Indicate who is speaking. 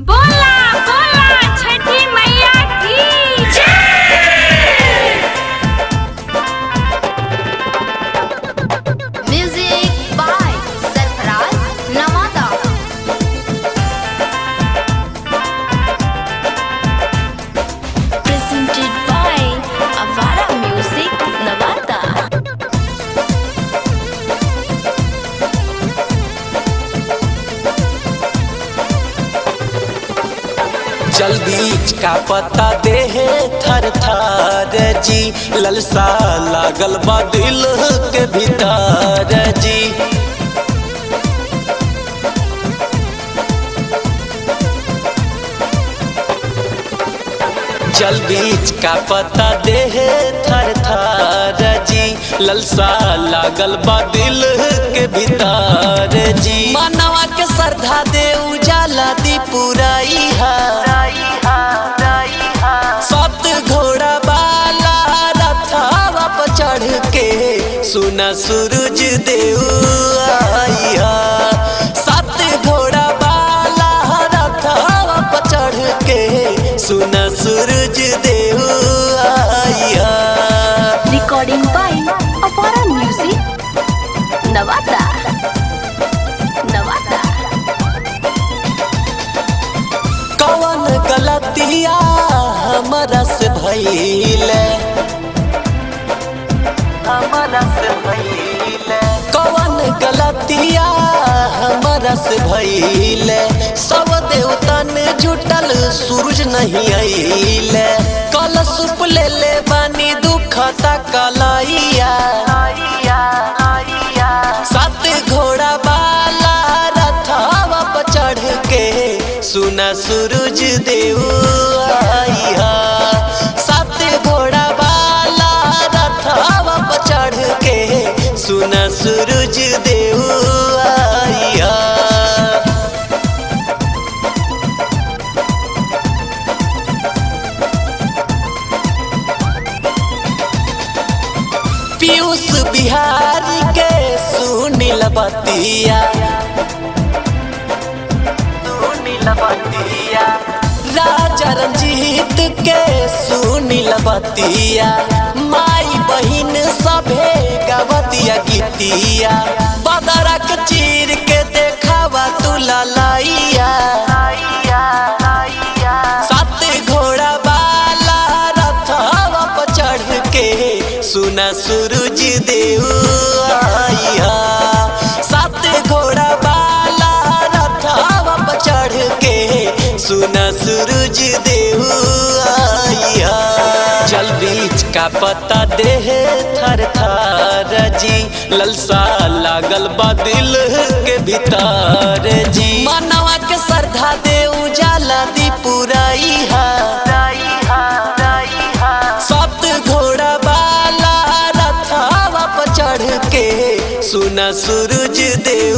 Speaker 1: बोला बोला छठी मैया की
Speaker 2: music by Sarfaraz Nawada. Presented by Avara Music Navata।
Speaker 3: चल बीच का पता देहे थर थर जी, ललसा लागल बा दिल के भीतर जी। चल बीच का पता देहे थर थर जी, ललसा लागल बा दिल के भीतर जी। मनवा के श्रद्धा दे उजाला दी पुराई है, सात घोड़ा वाला रथवा पर चढ़ के सुना सूरज देव आइया। सात घोड़ा वाला रथवा पर चढ़ के सुना सूरज देव आइया।
Speaker 2: Recording by Avara Music Navata।
Speaker 3: कौन गलतिया हमरा से भइले, कौन गलतिया हमरा से भइले। सब देवतन जुटल सूरज नहीं आइले। कल सुप ले ले बानी दुखता कलाइया। सात घोड़ा वाला रथवा पर चढ़ के सुना सूरज देव आइया। सात घोड़ा वाला रथवा पर चढ़ के सुना सूरज देव आइया। पीयूष बिहारी के सुनील बतिया, राजा रंजीत के सुनील बतिया। माई बहिन सभे गवतिया गीतिया, बदरा के चीर के देखावा तू ललाइया। सात घोड़ा वाला रथवा पर चढ़ के सुना सूरज देव आइया। सात घोड़ा वाला रथवा पर चढ़ के सुना सूरज देव आइया। जल बीच का पता देहे थर थर जी, ललसा लागल बा दिल के भीतर जी। मनवा के श्रद्धा दे उजाला दी पुराई है। सात घोड़ा वाला रथवा पर चढ़ के सुना सूरज देव